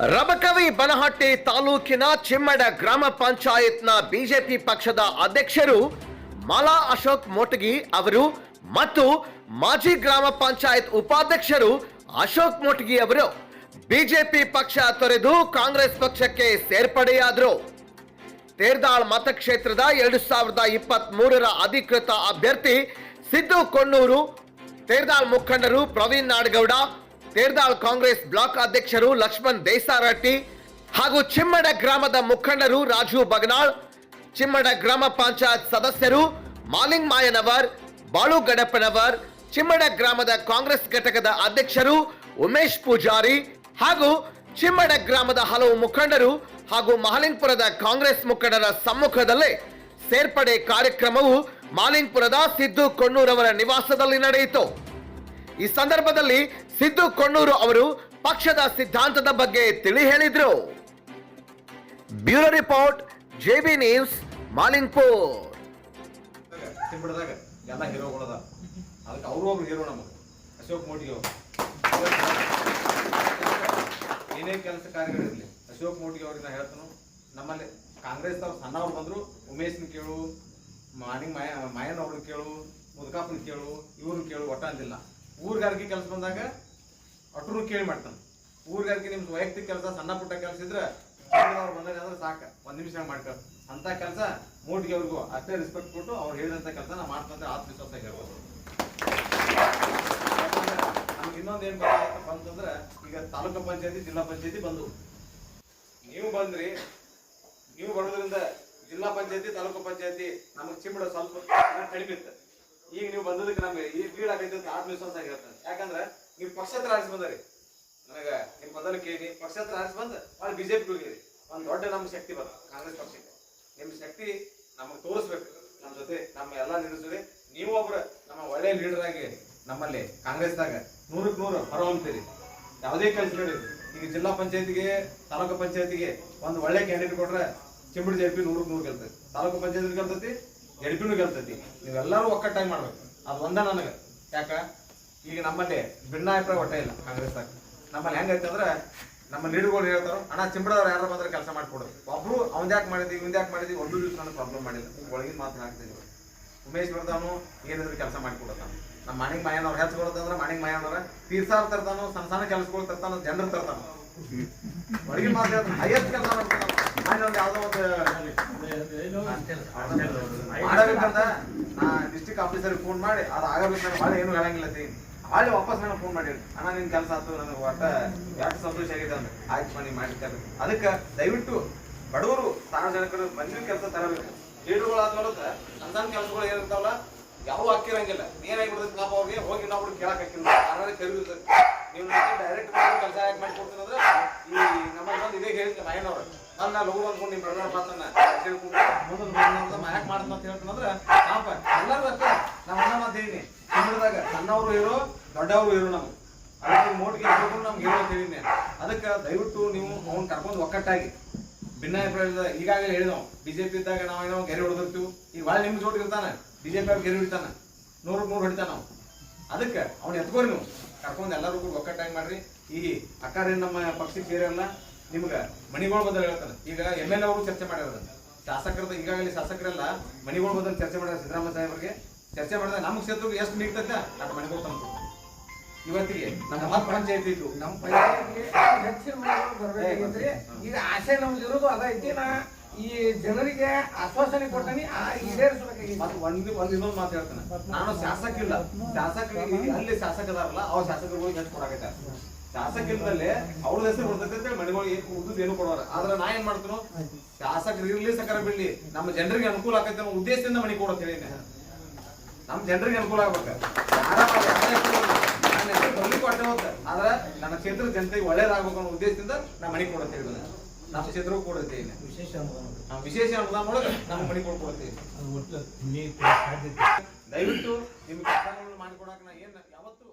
ರಬಕವಿ ಬನಹಟ್ಟಿ ತಾಲೂಕಿನ ಚಿಮ್ಮಡ ಗ್ರಾಮ ಪಂಚಾಯತ್ನ ಬಿಜೆಪಿ ಪಕ್ಷದ ಅಧ್ಯಕ್ಷರು ಮಾಲಾ ಅಶೋಕ್ ಮೋಟಗಿ ಅವರು ಮತ್ತು ಮಾಜಿ ಗ್ರಾಮ ಪಂಚಾಯತ್ ಉಪಾಧ್ಯಕ್ಷರು ಅಶೋಕ್ ಮೋಟಗಿ ಅವರು ಬಿಜೆಪಿ ಪಕ್ಷ ತೊರೆದು ಕಾಂಗ್ರೆಸ್ ಪಕ್ಷಕ್ಕೆ ಸೇರ್ಪಡೆಯಾದರು. ತೇರ್ದಾಳ್ ಮತಕ್ಷೇತ್ರದ 2023ರ ಅಧಿಕೃತ ಅಭ್ಯರ್ಥಿ ಸಿದ್ದು ಕೊಣ್ಣೂರು, ತೇರ್ದಾಳ್ ಮುಖಂಡರು ಪ್ರವೀಣ್ ನಾಡಗೌಡ, ತೇರ್ದಾಳ್ ಕಾಂಗ್ರೆಸ್ ಬ್ಲಾಕ್ ಅಧ್ಯಕ್ಷರು ಲಕ್ಷ್ಮಣ್ ದೇಸಾರಟ್ಟಿ ಹಾಗೂ ಚಿಮ್ಮಡ ಗ್ರಾಮದ ಮುಖಂಡರು ರಾಜು ಬಗನಾಳ್, ಚಿಮ್ಮಡ ಗ್ರಾಮ ಪಂಚಾಯತ್ ಸದಸ್ಯರು ಮಾಲಿಂಗ್ ಮಾಯನವರ್, ಬಾಳು ಗಡಪನವರ್, ಚಿಮ್ಮಡ ಗ್ರಾಮದ ಕಾಂಗ್ರೆಸ್ ಘಟಕದ ಅಧ್ಯಕ್ಷರು ಉಮೇಶ್ ಪೂಜಾರಿ ಹಾಗೂ ಚಿಮ್ಮಡ ಗ್ರಾಮದ ಹಲವು ಮುಖಂಡರು ಹಾಗೂ ಮಹಲಿಂಗ್ಪುರದ ಕಾಂಗ್ರೆಸ್ ಮುಖಂಡರ ಸಮ್ಮುಖದಲ್ಲೇ ಸೇರ್ಪಡೆ ಕಾರ್ಯಕ್ರಮವು ಮಾಲಿಂಗ್ಪುರದ ಸಿದ್ದು ಕೊಣ್ಣೂರವರ ನಿವಾಸದಲ್ಲಿ ನಡೆಯಿತು. ಈ ಸಂದರ್ಭದಲ್ಲಿ ಸಿದ್ದು ಕೊಣ್ಣೂರು ಅವರು ಪಕ್ಷದ ಸಿದ್ಧಾಂತದ ಬಗ್ಗೆ ತಿಳಿ ಹೇಳಿದ್ರು. Bureau report, JB news, Malingpur. ಎಲ್ಲ ಹೀರೋಗಳದ ಅದಕ್ಕೆ ಅವರು ಒಬ್ರು ಹೀರೋ ನಮಗೆ ಅಶೋಕ್ ಮೋಟಿಗೆ ಏನೇ ಕೆಲಸ ಕಾರ್ಯಗಳಿರಲಿ ಅಶೋಕ್ ಮೋಟಿಗೆ ಅವ್ರಿಗೆ ನಾ ಹೇಳ್ತಾನು. ನಮ್ಮಲ್ಲಿ ಕಾಂಗ್ರೆಸ್ ಅವ್ರು ಸಣ್ಣವ್ರು ಬಂದ್ರು, ಉಮೇಶ್ನ ಕೇಳು, ಮಾಯನ್ ಅವ್ರನ್ನ ಕೇಳು, ಮುದ್ಕಾಪನ ಕೇಳು, ಇವ್ರನ್ನ ಕೇಳು, ಒಟ್ಟ ಅಂತಿಲ್ಲ. ಊರ್ಗಾರಿಕೆ ಕೆಲಸ ಬಂದಾಗ ಅಟ್ರೂ ಕೇಳಿ ಮಾಡ್ತಾನೆ. ಊರ್ಗಾರಿಕೆ ನಿಮ್ದು ವೈಯಕ್ತಿಕ ಕೆಲಸ ಸಣ್ಣ ಪುಟ್ಟ ಕೆಲಸ ಇದ್ರೆ ಅವ್ರು ಬಂದಾಗ ಅಂದ್ರೆ ಸಾಕು, 1 ನಿಮಿಷ ಮಾಡ್ಕೊ ಅಂತ ಕೆಲಸ ಮೋಟಿಗೆ ಅವ್ರಿಗೂ ಅಷ್ಟೇ ರೆಸ್ಪೆಕ್ಟ್ ಕೊಟ್ಟು ಅವ್ರು ಹೇಳಿದಂತ ಕೆಲಸ ನಾ ಮಾಡ್ತಂದ್ರೆ ಆತ್ಮವಿಶ್ವಾಸ ಹೇಳ್ಬೋದು. ನಮ್ಗೆ ಇನ್ನೊಂದು ಏನ್ ಗೊತ್ತಾಗತ್ತಪ್ಪ ಅಂತಂದ್ರೆ, ಈಗ ತಾಲೂಕು ಪಂಚಾಯತಿ ಜಿಲ್ಲಾ ಪಂಚಾಯತಿ ಬಂದು ನೀವು ಬಂದ್ರಿ, ನೀವು ಬರೋದ್ರಿಂದ ಜಿಲ್ಲಾ ಪಂಚಾಯತಿ ತಾಲೂಕು ಪಂಚಾಯತಿ ನಮಗ್ ಚಿಮ್ಮಡ ಸ್ವಲ್ಪ ಕಡಿಮೆ ಇತ್ತು. ಈಗ ನೀವು ಬಂದದಕ್ಕೆ ನಮ್ಗೆ ಈ ಫೀಲ್ ಆಗೈತೆ ಅಂತ ಆತ್ಮವಿಶ್ವಾಸ ಆಗಿರ್ತದೆ. ಯಾಕಂದ್ರೆ ನೀವು ಪಕ್ಷೇತರ ಆರಿಸಿ ಬಂದ್ರಿ, ನನಗ ನಿಮ್ ಮೊದಲು ಕೇಳಿ ಪಕ್ಷೇತರ ಆರಿಸಿ ಬಂದ್ ಭಾಳ ಬಿಜೆಪಿ ಹೋಗಿರಿ. ಒಂದ್ ದೊಡ್ಡ ನಮ್ ಶಕ್ತಿ ಬರ್ತದೆ ಕಾಂಗ್ರೆಸ್ ಪಕ್ಷಕ್ಕೆ. ನಿಮ್ ಶಕ್ತಿ ನಮಗ್ ತೋರಿಸ್ಬೇಕು, ನಮ್ ಜೊತೆ ನಮ್ಮ ಎಲ್ಲಾ ಲೀಡರ್ಸ್ ಜೊತೆ ನೀವು ಒಬ್ರು ನಮ್ಮ ಒಳ್ಳೆ ಲೀಡರ್ ಆಗಿ ನಮ್ಮಲ್ಲಿ ಕಾಂಗ್ರೆಸ್ದಾಗ 100ಕ್ಕೆ 100 ಹೊರಹೊಮ್ತೀರಿ. ಯಾವುದೇ ಕೆಲಸ ಲೀಡರ್ ಈಗ ಜಿಲ್ಲಾ ಪಂಚಾಯತಿಗೆ ತಾಲೂಕು ಪಂಚಾಯತಿಗೆ ಒಂದು ಒಳ್ಳೆ ಕ್ಯಾಂಡಿಡೇಟ್ ಕೊಟ್ರೆ ಚಿಮ್ಮಡಿ ಜೆಪಿ 100ಕ್ಕೆ 100 ಗೆಲ್ತೈತಿ, ತಾಲೂಕು ಪಂಚಾಯತಿ ಗೆಲ್ತೈತಿ, ಎಡ್ಪಿನೂ ಗೆಲ್ತೈತಿ. ನೀವೆಲ್ಲರೂ ಒಕ್ಕಟ್ಟಾಗಿ ಮಾಡ್ಬೇಕು, ಅದು ಒಂದ ನನಗೆ. ಯಾಕ ಈಗ ನಮ್ಮಲ್ಲಿ ಭಿನ್ನಾಭಿಪ್ರಾಯ ಒಟ್ಟ ಇಲ್ಲ ಕಾಂಗ್ರೆಸ್ದಾಗ. ನಮ್ಮಲ್ಲಿ ಹೆಂಗೈತೆ ಅಂದ್ರೆ ನಮ್ಮ ಲೀಡರ್ಗಳು ಹೇಳ್ತಾರೋ, ಅಣ್ಣ ಚಿಮ್ಮಡವ್ರು ಯಾರು ಬಂದ್ರೆ ಕೆಲಸ ಮಾಡಿಕೊಡೋದು. ಒಬ್ರು ಅವ್ನ್ ಯಾಕೆ ಮಾಡಿದ್ವಿ ಇವ್ದು ಯಾಕೆ ಮಾಡಿದ್ವಿ ಒಂದು ದಿವಸ ನನಗೆ ಪ್ರಾಬ್ಲಮ್ ಮಾಡಿಲ್ಲ. ಒಳಗಿನ ಮಾತು ಹಾಕ್ತಿದ್ವಿ. ಉಮೇಶ್ ಬರ್ತಾನು ಏನಿದ್ರು ಕೆಲಸ ಮಾಡಿಕೊಡತಾನ. ನಮ್ಮ ಮನೆಗೆ ಮಾಯನವ್ರು ಹೆಚ್ಚಿಕೊಡತ್ತಂದ್ರೆ ಮನೆಗೆ ಮಾಯನವ್ರ ತೀರ್ಸಾರ್ ತರ್ತಾನು, ಸಣ್ಣ ಸಣ್ಣ ಕೆಲಸಗಳು ತರ್ತಾನ, ಜನರು ತರ್ತಾನ. ಒಳಗಿನ ಮಾತು ಹೇಳ್ತಾನೆ, ಹೈಯೆಸ್ಟ್ ಕೆಲಸ ಮಾಡ್ತಾನ. ಒಂದು ಯಾವ್ದೋ ಒಂದು ಮಾಡಬೇಕಂತ ನಾ ಡಿಸ್ಟ್ರಿಕ್ಟ್ ಆಫೀಸರ್ಗೆ ಫೋನ್ ಮಾಡಿ ಅದು ಆಗಬೇಕು ಭಾಳ ಏನು ಹೇಳಂಗಿಲ್ಲ. ಅಲ್ಲಿ ವಾಪಸ್ ನನಗೆ ಫೋನ್ ಮಾಡಿ, ಅಣ್ಣ ನಿನ್ ಕೆಲಸ ಆಯ್ತು, ನನಗೆ ಒಟ್ಟ ಯಾಕೆ ಸಂತೋಷ ಆಗಿದೆ ಅಂದ್ರೆ ಆಯ್ತು ಮನಿ ಮಾಡಿರ್ತಾರೆ. ಅದಕ್ಕೆ ದಯವಿಟ್ಟು ಬಡವರು ಸಾರ್ವಜನಿಕರು ಬಂದಿನ ಕೆಲಸ ತರಬೇಕು. ಲೀಡರ್ಗಳಾದ್ಮೇಲೆ ಸಣ್ಣ ಸಣ್ಣ ಕೆಲಸಗಳು ಏನಿರ್ತಾವಲ್ಲ ಯಾವ ಹಾಕಿರಂಗಿಲ್ಲ. ಏನಾಗಿಬಿಡ್ತೈತೆ ಪಾಪ ಅವ್ರಿಗೆ ಹೋಗಿ ನಾವು ಕೇಳಕ್ ಹಾಕಿಲ್ಲ, ಯಾರು ಕರಿಬಿಡ್ತಾರೆ. ನೀವು ಡೈರೆಕ್ಟ್ ಕೆಲಸ ಯಾಕೆ ಮಾಡಿ ಕೊಡ್ತೀನಿ ಅಂದ್ರೆ ಈ ನಮ್ಮಲ್ಲಿ ಬಂದು ಇದೇ ಹೇಳಿದ್ದೆ ಮಾಯನವ್ರು, ನನ್ನ ಲಘು ಬಂದ್ಕೊಂಡು ನಿಮ್ ಪ್ರಧಾನ ಪಾತ್ರನ ಮುಂದೆ ಯಾಕೆ ಮಾಡ್ತಾನ ಅಂತ ಹೇಳ್ತಾನಂದ್ರೆ ಪಾಪ ಎಲ್ಲರೂ ಅಷ್ಟೇ. ನಮ್ಮ ಅಣ್ಣ ಮಾತು ಹೇಳಿನಿ, ಚಿಮ್ಮಡದಾಗ ಸಣ್ಣವರು ಇರೋ ದೊಡ್ಡವರು ಇರೋ ನಮ್ಗೆ ಅದಕ್ಕೆ ಮೋಟಿಗೆ ನಮ್ಗೆ ಇರೋ ಅಂತ ಹೇಳಿನಿ. ಅದಕ್ಕೆ ದಯವಿಟ್ಟು ನೀವು ಅವ್ನು ಕರ್ಕೊಂಡು ಒಕ್ಕಟ್ಟಾಗಿ ಭಿನ್ನಾಭಿಪ್ರಾಯ ಈಗಾಗಲೇ ಹೇಳಿದವು. ಬಿಜೆಪಿ ಇದ್ದಾಗ ನಾವೇನೋ ಗೆರೆ ಹೊಡೆದಿರ್ತೀವಿ, ಈಗ ಭಾಳ ನಿಮ್ಗೆ ಜೋಟಿಗೆ ಇರ್ತಾನೆ, ಬಿಜೆಪಿ ಅವ್ರು ಗೆರೆ ಹಿಡಿತಾನ, 100ಕ್ಕೆ 100 ಹೊಡಿತಾನ ನಾವು. ಅದಕ್ಕೆ ಅವ್ನು ಎತ್ಕೋರಿ, ನೀವು ಕರ್ಕೊಂಡು ಎಲ್ಲರೂ ಕೂಡ ಒಕ್ಕಟ್ಟಾಗಿ ಮಾಡ್ರಿ. ಈ ಅಕ್ಕಾರೇನು ನಮ್ಮ ಪಕ್ಷಕ್ಕೆ ಸೇರಲ್ಲ, ನಿಮ್ಗೆ ಮಣಿಗಳ ಬದಲು ಹೇಳ್ತಾನೆ. ಈಗ MLA ಅವರು ಚರ್ಚೆ ಮಾಡಿರೋದು, ಶಾಸಕರದ ಈಗಾಗಲೇ ಶಾಸಕರೆಲ್ಲ ಮಣಿಗಳ ಬದಲು ಚರ್ಚೆ ಮಾಡ್ಯಾರ. ಸಿದ್ದರಾಮಯ್ಯ ಸಾಹೇಬರಿಗೆ ಚರ್ಚೆ ಮಾಡಿದಾಗ ನಮ್ಮ ಕ್ಷೇತ್ರಕ್ಕೆ ಎಷ್ಟು ನೀಡ್ತೈತೆ ಅಷ್ಟು ಮಣಿಗಳು ತಂದು ಇವತ್ತಿಗೆ ನಮ್ಮ ಹತ್ತು ಪಂಚಾಯತಿ ಇತ್ತು. ನಮ್ಮ ಪಂಚಾಯತ್ಗೆ ಹೆಚ್ಚಿನ ಬರ್ಬೇಕಾಗಿದ್ರಿ. ಈಗ ಆಸೆ ನಮ್ದು ಇರೋದು ಅದೈತಿ. ನಾ ಈ ಜನರಿಗೆ ಆಶ್ವಾಸನೆ ಕೊಡ್ತಾನೆ, ಈಡೇರಿಸಬೇಕಾಗಿ. ಒಂದು ಇನ್ನೊಂದು ಮಾತು ಹೇಳ್ತಾನೆ, ನಾನು ಶಾಸಕ ಇಲ್ಲ, ಶಾಸಕರಿಗೆ ಅಲ್ಲಿ ಶಾಸಕದಾರಲ್ಲ ಅವ್ರ ಶಾಸಕರುಗಳಿಗೆ ಹೆಚ್ಚು ಕೊಡಾಕೈತೆ. ಶಾಸಕರಿಂದಲೇ ಅವ್ರ ಹೆಸರು ಬರ್ತೈತೆ ಅಂತೇಳಿ ಮನೆಗಳಿಗೆ ಉದ್ದು ಏನು ಕೊಡೋರು. ಆದ್ರೆ ನಾ ಏನ್ ಮಾಡ್ತೀನೋ, ಶಾಸಕರು ಇರ್ಲಿ ಸಕರ ಬಿಡ್ಲಿ, ನಮ್ಮ ಜನರಿಗೆ ಅನುಕೂಲ ಆಕೈತೆ ಅನ್ನೋ ಉದ್ದೇಶದಿಂದ ಮನೆ ಕೊಡೋದು ಹೇಳಿ. ನಮ್ಮ ಜನರಿಗೆ ಅನುಕೂಲ ಆಗ್ಬೇಕು. ಕೊಟ್ಟೆ ಹೋದ ಆದ್ರೆ ನನ್ನ ಕ್ಷೇತ್ರದ ಜನತೆಗೆ ಒಳ್ಳೇದಾಗ್ಬೇಕು ಅನ್ನೋ ಉದ್ದೇಶದಿಂದ ನಾ ಮನೆ ಕೊಡತ್ತೆ ಹೇಳಿದ್ರೆ ನಮ್ಮ ಕ್ಷೇತ್ರಕ್ಕೂ ಕೊಡುತ್ತೆ. ವಿಶೇಷ ಅನುದಾನ ಒಳಗೆ ನಮ್ಮ ಮನೆ ಕೊಡ್ಕೊಡ್ತೀವಿ. ದಯವಿಟ್ಟು ನಿಮ್ಗೆ ಮಾಡಿಕೊಡಕ್ಕೆ ನಾ ಏನ್ ಯಾವತ್ತು